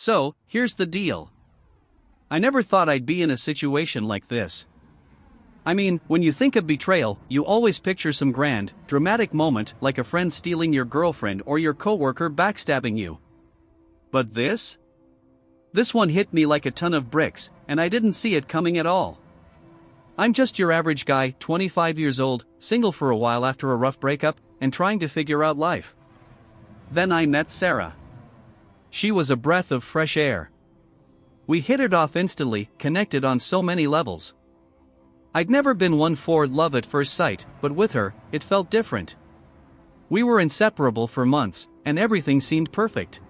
So, here's the deal. I never thought I'd be in a situation like this. I mean, when you think of betrayal, you always picture some grand, dramatic moment like a friend stealing your girlfriend or your coworker backstabbing you. But this? This one hit me like a ton of bricks, and I didn't see it coming at all. I'm just your average guy, 25 years old, single for a while after a rough breakup, and trying to figure out life. Then I met Sarah. She was a breath of fresh air. We hit it off instantly, connected on so many levels. I'd never been one for love at first sight, but with her, it felt different. We were inseparable for months, and everything seemed perfect.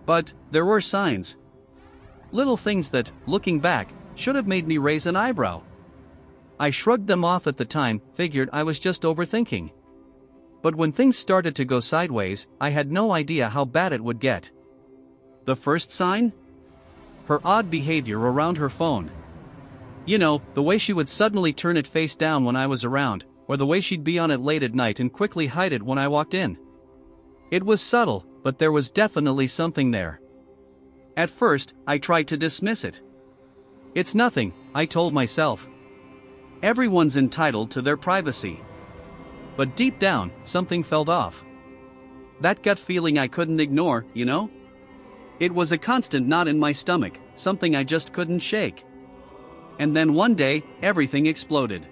But there were signs. Little things that, looking back, should have made me raise an eyebrow. I shrugged them off at the time, figured I was just overthinking. But when things started to go sideways, I had no idea how bad it would get. The first sign? Her odd behavior around her phone. You know, the way she would suddenly turn it face down when I was around, or the way she'd be on it late at night and quickly hide it when I walked in. It was subtle, but there was definitely something there. At first, I tried to dismiss it. It's nothing, I told myself. Everyone's entitled to their privacy. But deep down, something felt off. That gut feeling I couldn't ignore, you know? It was a constant knot in my stomach, something I just couldn't shake. And then one day, everything exploded.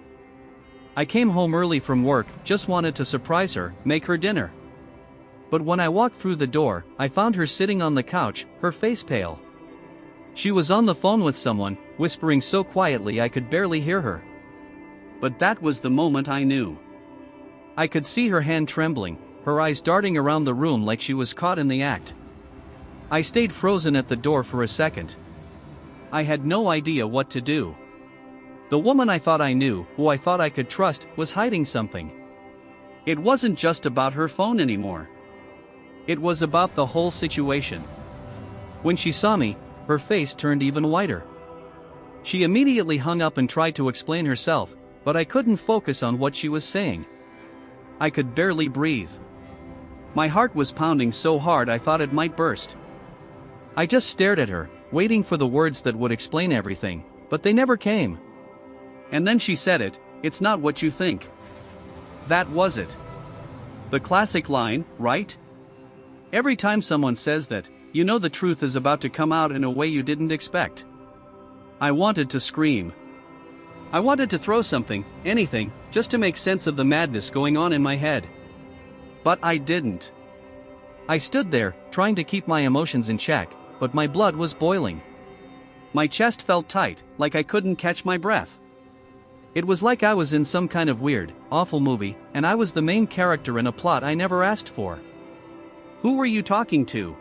I came home early from work, just wanted to surprise her, make her dinner. But when I walked through the door, I found her sitting on the couch, her face pale. She was on the phone with someone, whispering so quietly I could barely hear her. But that was the moment I knew. I could see her hand trembling, her eyes darting around the room like she was caught in the act. I stayed frozen at the door for a second. I had no idea what to do. The woman I thought I knew, who I thought I could trust, was hiding something. It wasn't just about her phone anymore. It was about the whole situation. When she saw me, her face turned even whiter. She immediately hung up and tried to explain herself, but I couldn't focus on what she was saying. I could barely breathe. My heart was pounding so hard I thought it might burst. I just stared at her, waiting for the words that would explain everything, but they never came. And then she said it, "It's not what you think." That was it. The classic line, right? Every time someone says that, you know the truth is about to come out in a way you didn't expect. I wanted to scream. I wanted to throw something, anything, just to make sense of the madness going on in my head. But I didn't. I stood there, trying to keep my emotions in check, but my blood was boiling. My chest felt tight, like I couldn't catch my breath. It was like I was in some kind of weird, awful movie, and I was the main character in a plot I never asked for. "Who were you talking to?"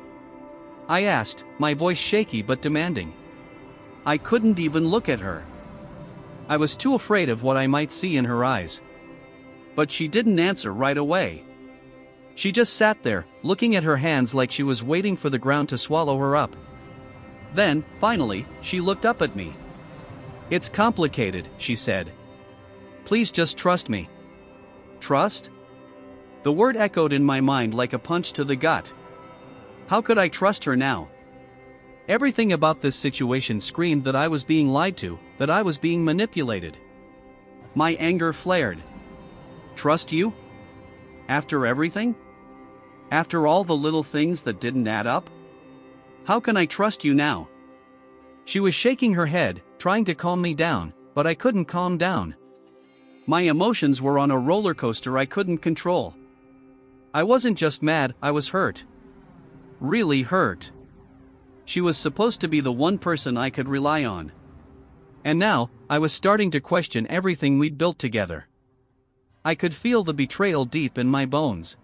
I asked, my voice shaky but demanding. I couldn't even look at her. I was too afraid of what I might see in her eyes. But she didn't answer right away. She just sat there, looking at her hands like she was waiting for the ground to swallow her up. Then, finally, she looked up at me. "It's complicated," she said. "Please just trust me." Trust? The word echoed in my mind like a punch to the gut. How could I trust her now? Everything about this situation screamed that I was being lied to, that I was being manipulated. My anger flared. Trust you? After everything? After all the little things that didn't add up? How can I trust you now? She was shaking her head, trying to calm me down, but I couldn't calm down. My emotions were on a roller coaster I couldn't control. I wasn't just mad, I was hurt. Really hurt. She was supposed to be the one person I could rely on. And now, I was starting to question everything we'd built together. I could feel the betrayal deep in my bones.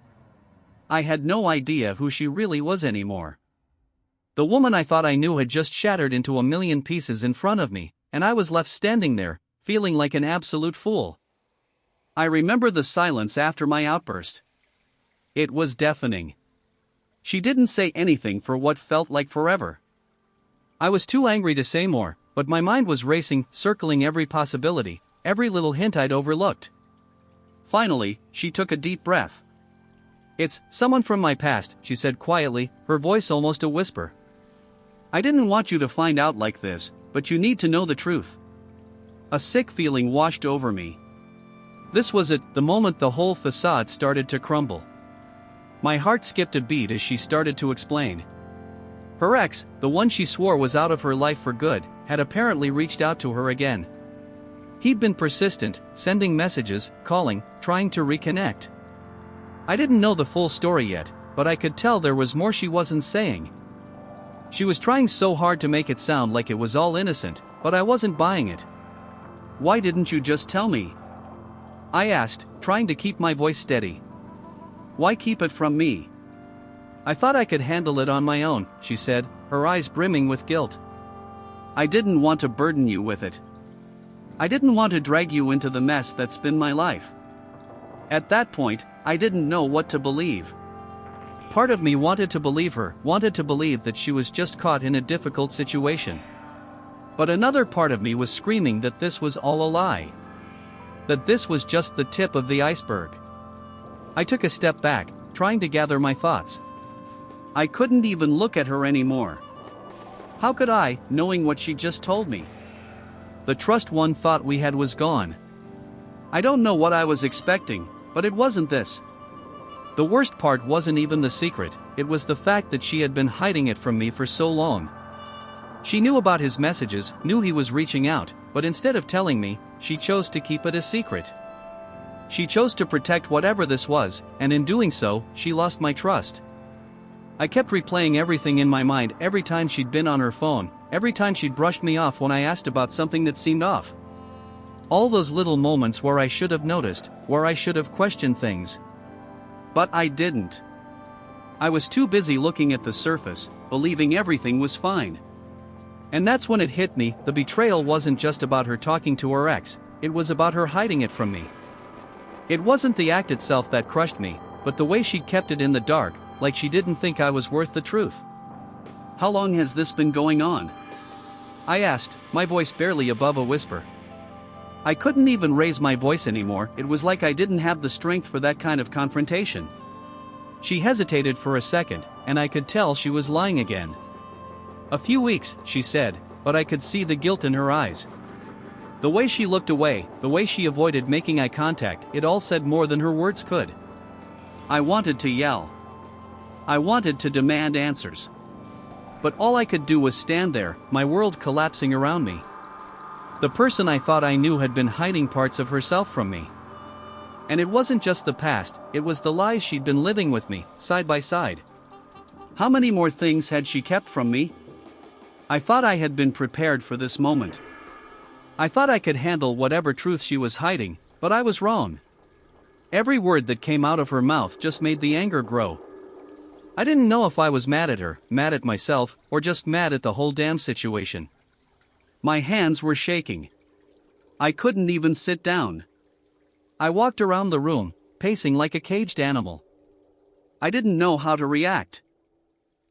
I had no idea who she really was anymore. The woman I thought I knew had just shattered into a million pieces in front of me, and I was left standing there, feeling like an absolute fool. I remember the silence after my outburst. It was deafening. She didn't say anything for what felt like forever. I was too angry to say more, but my mind was racing, circling every possibility, every little hint I'd overlooked. Finally, she took a deep breath. "It's someone from my past," she said quietly, her voice almost a whisper. I didn't want you to find out like this, but you need to know the truth. A sick feeling washed over me. This was it, the moment the whole facade started to crumble. My heart skipped a beat as she started to explain. Her ex, the one she swore was out of her life for good, had apparently reached out to her again. He'd been persistent, sending messages, calling, trying to reconnect. I didn't know the full story yet, but I could tell there was more she wasn't saying. She was trying so hard to make it sound like it was all innocent, but I wasn't buying it. Why didn't you just tell me? I asked, trying to keep my voice steady. Why keep it from me? I thought I could handle it on my own, she said, her eyes brimming with guilt. I didn't want to burden you with it. I didn't want to drag you into the mess that's been my life. At that point, I didn't know what to believe. Part of me wanted to believe her, wanted to believe that she was just caught in a difficult situation. But another part of me was screaming that this was all a lie. That this was just the tip of the iceberg. I took a step back, trying to gather my thoughts. I couldn't even look at her anymore. How could I, knowing what she just told me? The trust one thought we had was gone. I don't know what I was expecting, but it wasn't this. The worst part wasn't even the secret, it was the fact that she had been hiding it from me for so long. She knew about his messages, knew he was reaching out, but instead of telling me, she chose to keep it a secret. She chose to protect whatever this was, and in doing so, she lost my trust. I kept replaying everything in my mind every time she'd been on her phone, every time she'd brushed me off when I asked about something that seemed off. All those little moments where I should have noticed, where I should have questioned things. But I didn't. I was too busy looking at the surface, believing everything was fine. And that's when it hit me, the betrayal wasn't just about her talking to her ex, it was about her hiding it from me. It wasn't the act itself that crushed me, but the way she kept it in the dark, like she didn't think I was worth the truth. How long has this been going on? I asked, my voice barely above a whisper. I couldn't even raise my voice anymore, it was like I didn't have the strength for that kind of confrontation. She hesitated for a second, and I could tell she was lying again. A few weeks, she said, but I could see the guilt in her eyes. The way she looked away, the way she avoided making eye contact, it all said more than her words could. I wanted to yell. I wanted to demand answers. But all I could do was stand there, my world collapsing around me. The person I thought I knew had been hiding parts of herself from me. And it wasn't just the past, it was the lies she'd been living with me, side by side. How many more things had she kept from me? I thought I had been prepared for this moment. I thought I could handle whatever truth she was hiding, but I was wrong. Every word that came out of her mouth just made the anger grow. I didn't know if I was mad at her, mad at myself, or just mad at the whole damn situation. My hands were shaking. I couldn't even sit down. I walked around the room, pacing like a caged animal. I didn't know how to react.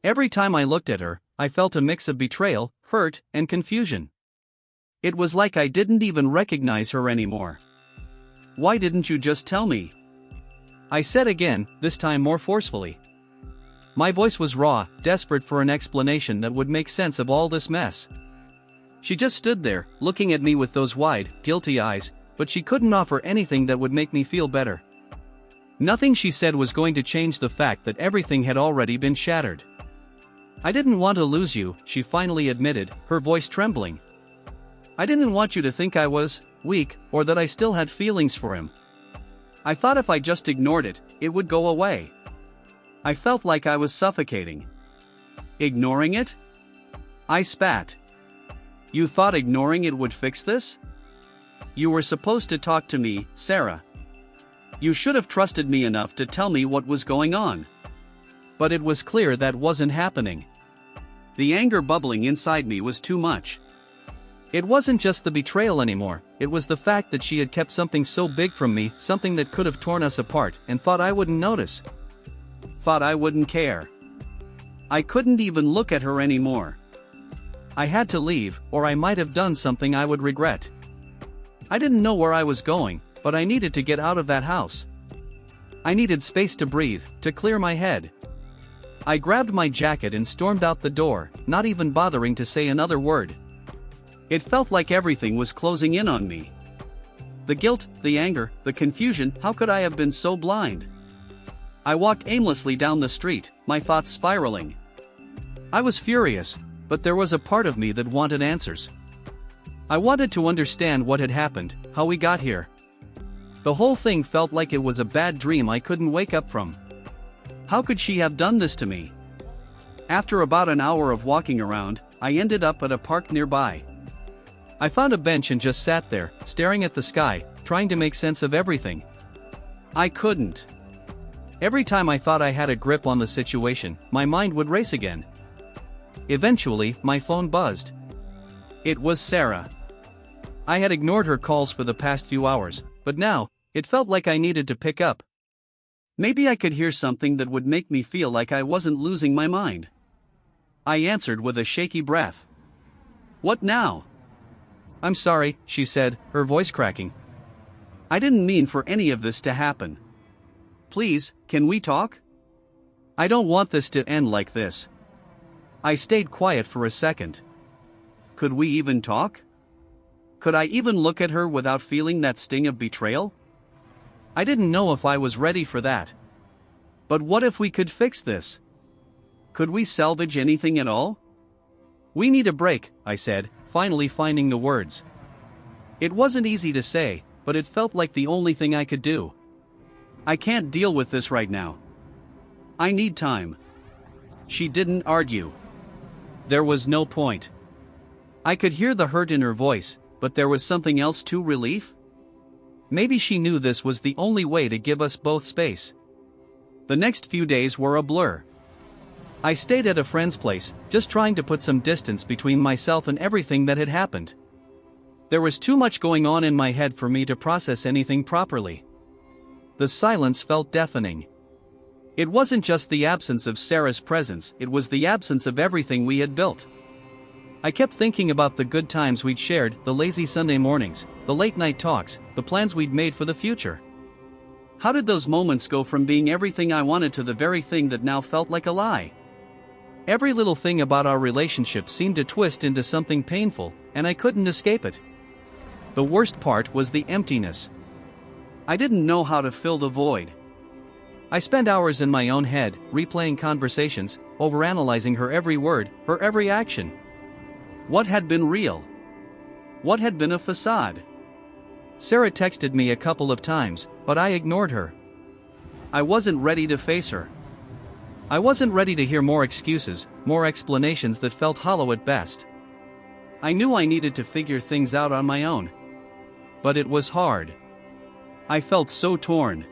Every time I looked at her, I felt a mix of betrayal, hurt, and confusion. It was like I didn't even recognize her anymore. Why didn't you just tell me? I said again, this time more forcefully. My voice was raw, desperate for an explanation that would make sense of all this mess. She just stood there, looking at me with those wide, guilty eyes, but she couldn't offer anything that would make me feel better. Nothing she said was going to change the fact that everything had already been shattered. I didn't want to lose you, she finally admitted, her voice trembling. I didn't want you to think I was weak, or that I still had feelings for him. I thought if I just ignored it, it would go away. I felt like I was suffocating. Ignoring it? I spat. You thought ignoring it would fix this? You were supposed to talk to me, Sarah. You should have trusted me enough to tell me what was going on. But it was clear that wasn't happening. The anger bubbling inside me was too much. It wasn't just the betrayal anymore, it was the fact that she had kept something so big from me, something that could have torn us apart, and thought I wouldn't notice. Thought I wouldn't care. I couldn't even look at her anymore. I had to leave, or I might have done something I would regret. I didn't know where I was going, but I needed to get out of that house. I needed space to breathe, to clear my head. I grabbed my jacket and stormed out the door, not even bothering to say another word. It felt like everything was closing in on me. The guilt, the anger, the confusion, how could I have been so blind? I walked aimlessly down the street, my thoughts spiraling. I was furious, but there was a part of me that wanted answers. I wanted to understand what had happened, how we got here. The whole thing felt like it was a bad dream I couldn't wake up from. How could she have done this to me? After about an hour of walking around, I ended up at a park nearby. I found a bench and just sat there, staring at the sky, trying to make sense of everything. I couldn't. Every time I thought I had a grip on the situation, my mind would race again. Eventually, my phone buzzed. It was Sarah. I had ignored her calls for the past few hours, but now, it felt like I needed to pick up. Maybe I could hear something that would make me feel like I wasn't losing my mind. I answered with a shaky breath. "What now?" "I'm sorry," she said, her voice cracking. "I didn't mean for any of this to happen. Please, can we talk? I don't want this to end like this." I stayed quiet for a second. Could we even talk? Could I even look at her without feeling that sting of betrayal? I didn't know if I was ready for that. But what if we could fix this? Could we salvage anything at all? "We need a break," I said, finally finding the words. It wasn't easy to say, but it felt like the only thing I could do. "I can't deal with this right now. I need time." She didn't argue. There was no point. I could hear the hurt in her voice, but there was something else too. Relief? Maybe she knew this was the only way to give us both space. The next few days were a blur. I stayed at a friend's place, just trying to put some distance between myself and everything that had happened. There was too much going on in my head for me to process anything properly. The silence felt deafening. It wasn't just the absence of Sarah's presence, it was the absence of everything we had built. I kept thinking about the good times we'd shared, the lazy Sunday mornings, the late-night talks, the plans we'd made for the future. How did those moments go from being everything I wanted to the very thing that now felt like a lie? Every little thing about our relationship seemed to twist into something painful, and I couldn't escape it. The worst part was the emptiness. I didn't know how to fill the void. I spent hours in my own head, replaying conversations, overanalyzing her every word, her every action. What had been real? What had been a facade? Sarah texted me a couple of times, but I ignored her. I wasn't ready to face her. I wasn't ready to hear more excuses, more explanations that felt hollow at best. I knew I needed to figure things out on my own. But it was hard. I felt so torn.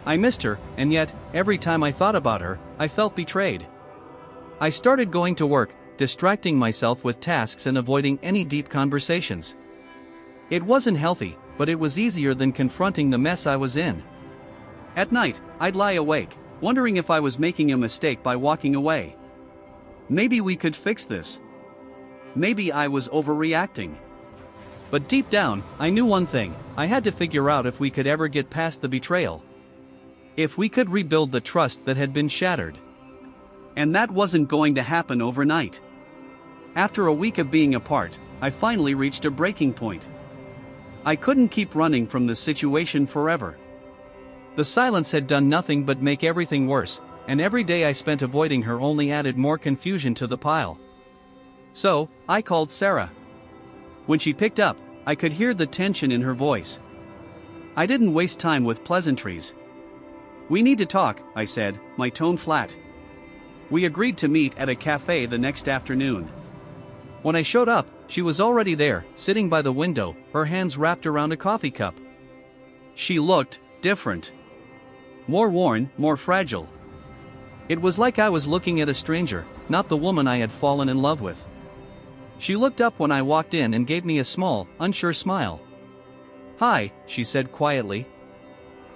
I missed her, and yet, every time I thought about her, I felt betrayed. I started going to work, distracting myself with tasks and avoiding any deep conversations. It wasn't healthy, but it was easier than confronting the mess I was in. At night, I'd lie awake, wondering if I was making a mistake by walking away. Maybe we could fix this. Maybe I was overreacting. But deep down, I knew one thing: I had to figure out if we could ever get past the betrayal. If we could rebuild the trust that had been shattered. And that wasn't going to happen overnight. After a week of being apart, I finally reached a breaking point. I couldn't keep running from the situation forever. The silence had done nothing but make everything worse, and every day I spent avoiding her only added more confusion to the pile. So, I called Sarah. When she picked up, I could hear the tension in her voice. I didn't waste time with pleasantries. "We need to talk," I said, my tone flat. We agreed to meet at a cafe the next afternoon. When I showed up, she was already there, sitting by the window, her hands wrapped around a coffee cup. She looked different. More worn, more fragile. It was like I was looking at a stranger, not the woman I had fallen in love with. She looked up when I walked in and gave me a small, unsure smile. "Hi," she said quietly.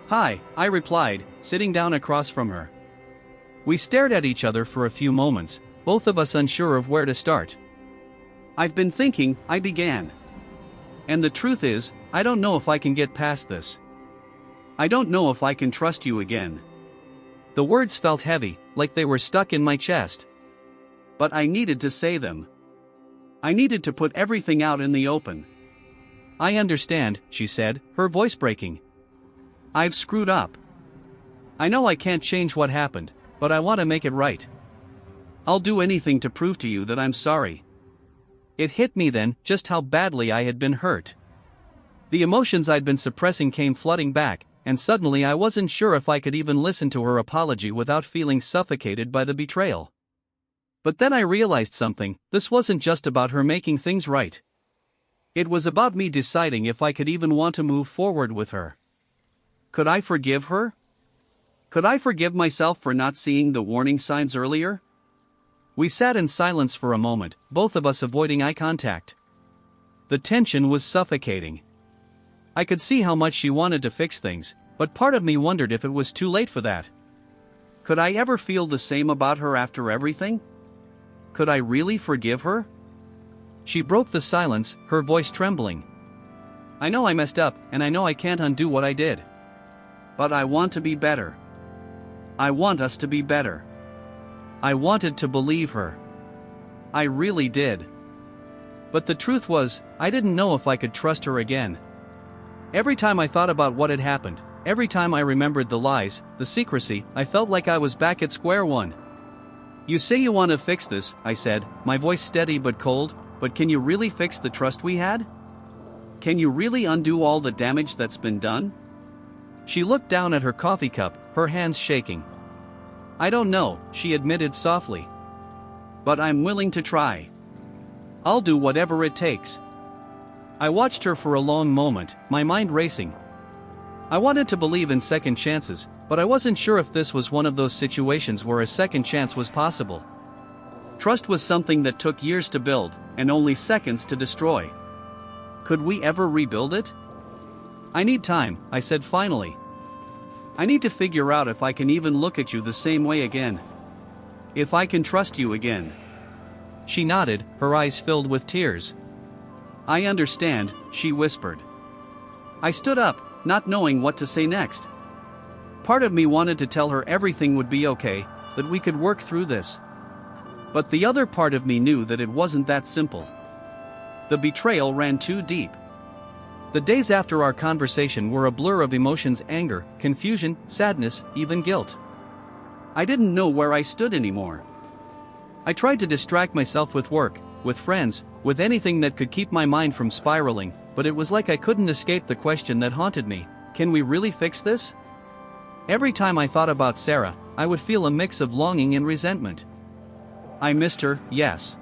"Hi," I replied, sitting down across from her. We stared at each other for a few moments, both of us unsure of where to start. "I've been thinking," I began. "And the truth is, I don't know if I can get past this. I don't know if I can trust you again." The words felt heavy, like they were stuck in my chest. But I needed to say them. I needed to put everything out in the open. "I understand," she said, her voice breaking. "I've screwed up. I know I can't change what happened, but I want to make it right. I'll do anything to prove to you that I'm sorry." It hit me then just how badly I had been hurt. The emotions I'd been suppressing came flooding back, and suddenly I wasn't sure if I could even listen to her apology without feeling suffocated by the betrayal. But then I realized something: this wasn't just about her making things right. It was about me deciding if I could even want to move forward with her. Could I forgive her? Could I forgive myself for not seeing the warning signs earlier? We sat in silence for a moment, both of us avoiding eye contact. The tension was suffocating. I could see how much she wanted to fix things, but part of me wondered if it was too late for that. Could I ever feel the same about her after everything? Could I really forgive her? She broke the silence, her voice trembling. "I know I messed up, and I know I can't undo what I did. But I want to be better. I want us to be better." I wanted to believe her. I really did. But the truth was, I didn't know if I could trust her again. Every time I thought about what had happened, every time I remembered the lies, the secrecy, I felt like I was back at square one. "You say you want to fix this," I said, my voice steady but cold, "but can you really fix the trust we had? Can you really undo all the damage that's been done?" She looked down at her coffee cup, her hands shaking. "I don't know," she admitted softly. "But I'm willing to try. I'll do whatever it takes." I watched her for a long moment, my mind racing. I wanted to believe in second chances, but I wasn't sure if this was one of those situations where a second chance was possible. Trust was something that took years to build, and only seconds to destroy. Could we ever rebuild it? "I need time," I said finally. "I need to figure out if I can even look at you the same way again. If I can trust you again." She nodded, her eyes filled with tears. "I understand," she whispered. I stood up, not knowing what to say next. Part of me wanted to tell her everything would be okay, that we could work through this. But the other part of me knew that it wasn't that simple. The betrayal ran too deep. The days after our conversation were a blur of emotions: anger, confusion, sadness, even guilt. I didn't know where I stood anymore. I tried to distract myself with work, with friends, with anything that could keep my mind from spiraling, but it was like I couldn't escape the question that haunted me: can we really fix this? Every time I thought about Sarah, I would feel a mix of longing and resentment. I missed her, yes.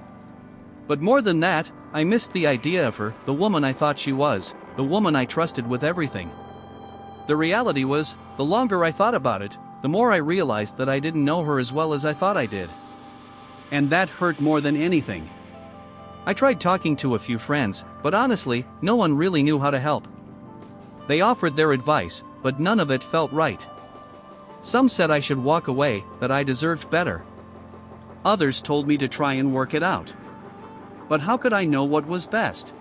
But more than that, I missed the idea of her, the woman I thought she was, the woman I trusted with everything. The reality was, the longer I thought about it, the more I realized that I didn't know her as well as I thought I did. And that hurt more than anything. I tried talking to a few friends, but honestly, no one really knew how to help. They offered their advice, but none of it felt right. Some said I should walk away, that I deserved better. Others told me to try and work it out. But how could I know what was best?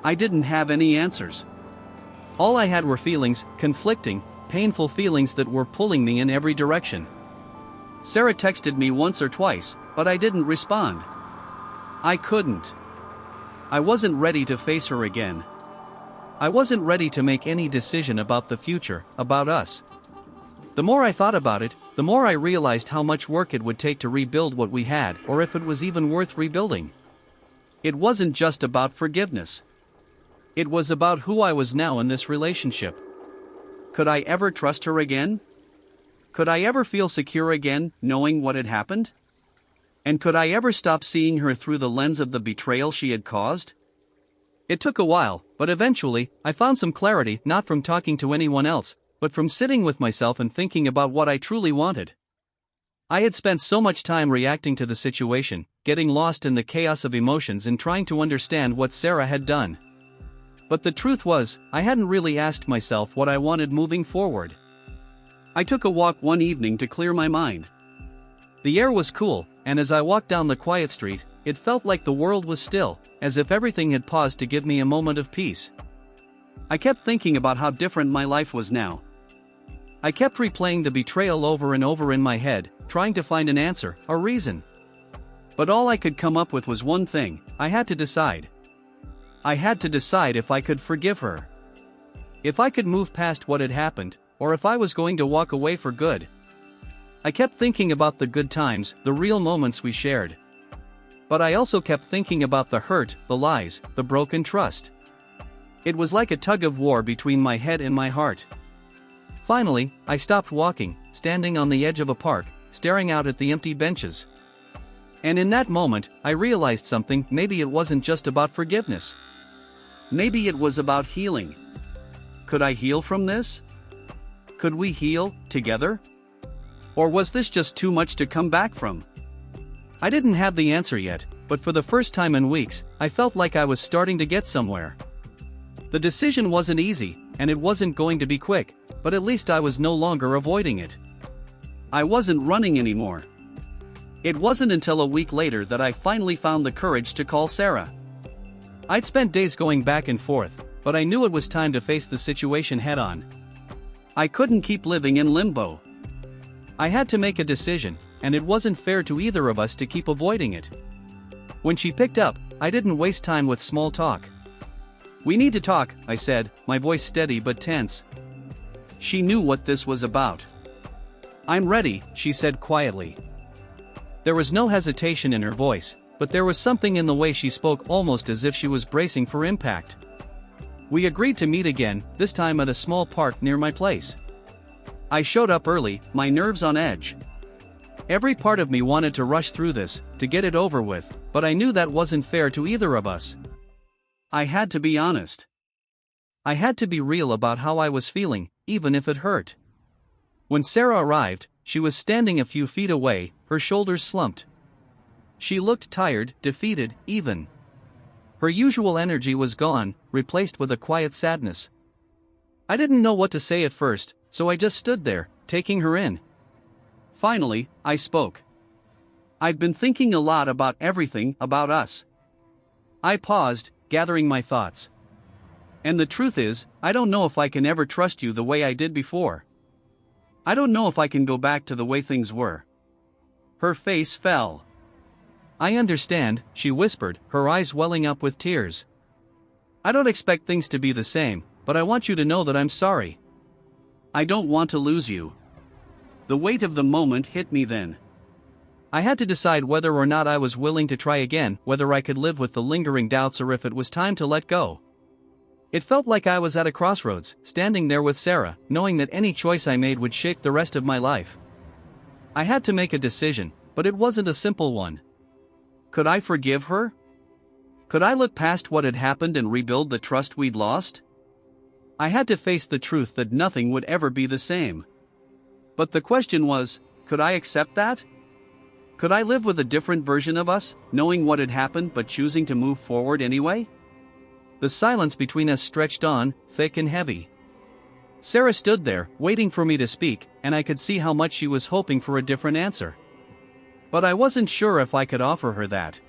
I didn't have any answers. All I had were feelings, conflicting, painful feelings that were pulling me in every direction. Sarah texted me once or twice, but I didn't respond. I couldn't. I wasn't ready to face her again. I wasn't ready to make any decision about the future, about us. The more I thought about it, the more I realized how much work it would take to rebuild what we had, or if it was even worth rebuilding. It wasn't just about forgiveness. It was about who I was now in this relationship. Could I ever trust her again? Could I ever feel secure again, knowing what had happened? And could I ever stop seeing her through the lens of the betrayal she had caused? It took a while, but eventually, I found some clarity, not from talking to anyone else, but from sitting with myself and thinking about what I truly wanted. I had spent so much time reacting to the situation, getting lost in the chaos of emotions and trying to understand what Sarah had done. But the truth was, I hadn't really asked myself what I wanted moving forward. I took a walk one evening to clear my mind. The air was cool, and as I walked down the quiet street, it felt like the world was still, as if everything had paused to give me a moment of peace. I kept thinking about how different my life was now. I kept replaying the betrayal over and over in my head, trying to find an answer, a reason. But all I could come up with was one thing: I had to decide. I had to decide if I could forgive her. If I could move past what had happened, or if I was going to walk away for good. I kept thinking about the good times, the real moments we shared. But I also kept thinking about the hurt, the lies, the broken trust. It was like a tug of war between my head and my heart. Finally, I stopped walking, standing on the edge of a park, staring out at the empty benches. And in that moment, I realized something: maybe it wasn't just about forgiveness. Maybe it was about healing. Could I heal from this? Could we heal, together? Or was this just too much to come back from? I didn't have the answer yet, but for the first time in weeks, I felt like I was starting to get somewhere. The decision wasn't easy, and it wasn't going to be quick, but at least I was no longer avoiding it. I wasn't running anymore. It wasn't until a week later that I finally found the courage to call Sarah. I'd spent days going back and forth, but I knew it was time to face the situation head-on. I couldn't keep living in limbo. I had to make a decision, and it wasn't fair to either of us to keep avoiding it. When she picked up, I didn't waste time with small talk. "We need to talk," I said, my voice steady but tense. She knew what this was about. "I'm ready," she said quietly. There was no hesitation in her voice, but there was something in the way she spoke, almost as if she was bracing for impact. We agreed to meet again, this time at a small park near my place. I showed up early, my nerves on edge. Every part of me wanted to rush through this, to get it over with, but I knew that wasn't fair to either of us. I had to be honest. I had to be real about how I was feeling, even if it hurt. When Sarah arrived, she was standing a few feet away, her shoulders slumped. She looked tired, defeated, even. Her usual energy was gone, replaced with a quiet sadness. I didn't know what to say at first, so I just stood there, taking her in. Finally, I spoke. "I've been thinking a lot about everything, about us." I paused, gathering my thoughts. "And the truth is, I don't know if I can ever trust you the way I did before. I don't know if I can go back to the way things were." Her face fell. "I understand," she whispered, her eyes welling up with tears. "I don't expect things to be the same, but I want you to know that I'm sorry. I don't want to lose you." The weight of the moment hit me then. I had to decide whether or not I was willing to try again, whether I could live with the lingering doubts, or if it was time to let go. It felt like I was at a crossroads, standing there with Sarah, knowing that any choice I made would shape the rest of my life. I had to make a decision, but it wasn't a simple one. Could I forgive her? Could I look past what had happened and rebuild the trust we'd lost? I had to face the truth that nothing would ever be the same. But the question was, could I accept that? Could I live with a different version of us, knowing what had happened but choosing to move forward anyway? The silence between us stretched on, thick and heavy. Sarah stood there, waiting for me to speak, and I could see how much she was hoping for a different answer. But I wasn't sure if I could offer her that.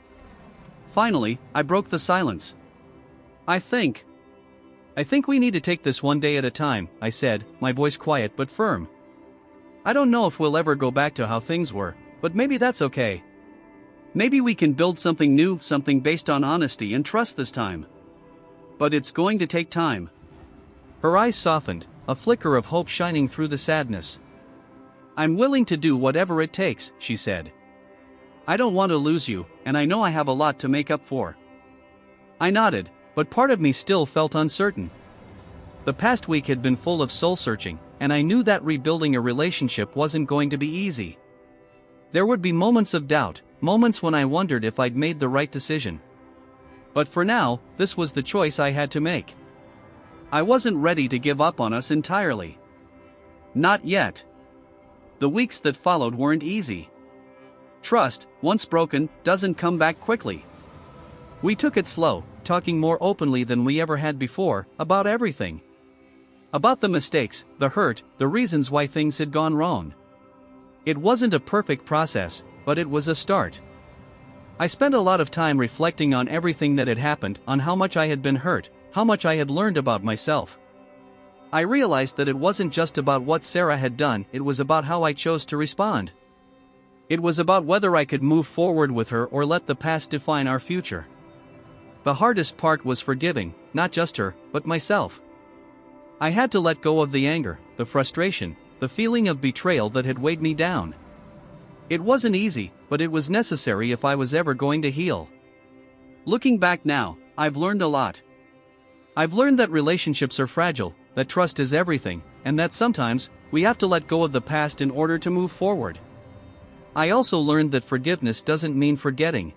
Finally, I broke the silence. I think we need to take this one day at a time," I said, my voice quiet but firm. "I don't know if we'll ever go back to how things were, but maybe that's okay. Maybe we can build something new, something based on honesty and trust this time. But it's going to take time." Her eyes softened, a flicker of hope shining through the sadness. "I'm willing to do whatever it takes," she said. "I don't want to lose you, and I know I have a lot to make up for." I nodded, but part of me still felt uncertain. The past week had been full of soul-searching, and I knew that rebuilding a relationship wasn't going to be easy. There would be moments of doubt, moments when I wondered if I'd made the right decision. But for now, this was the choice I had to make. I wasn't ready to give up on us entirely. Not yet. The weeks that followed weren't easy. Trust, once broken, doesn't come back quickly. We took it slow, talking more openly than we ever had before, about everything. About the mistakes, the hurt, the reasons why things had gone wrong. It wasn't a perfect process, but it was a start. I spent a lot of time reflecting on everything that had happened, on how much I had been hurt, how much I had learned about myself. I realized that it wasn't just about what Sarah had done, it was about how I chose to respond. It was about whether I could move forward with her or let the past define our future. The hardest part was forgiving, not just her, but myself. I had to let go of the anger, the frustration, the feeling of betrayal that had weighed me down. It wasn't easy, but it was necessary if I was ever going to heal. Looking back now, I've learned a lot. I've learned that relationships are fragile, that trust is everything, and that sometimes, we have to let go of the past in order to move forward. I also learned that forgiveness doesn't mean forgetting.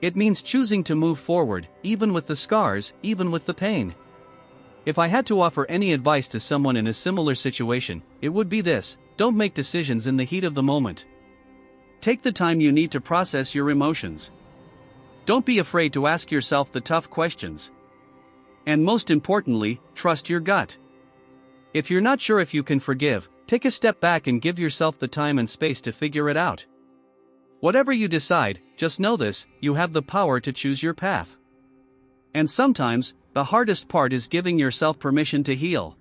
It means choosing to move forward, even with the scars, even with the pain. If I had to offer any advice to someone in a similar situation, it would be this: don't make decisions in the heat of the moment. Take the time you need to process your emotions. Don't be afraid to ask yourself the tough questions. And most importantly, trust your gut. If you're not sure if you can forgive, take a step back and give yourself the time and space to figure it out. Whatever you decide, just know this: you have the power to choose your path. And sometimes, the hardest part is giving yourself permission to heal.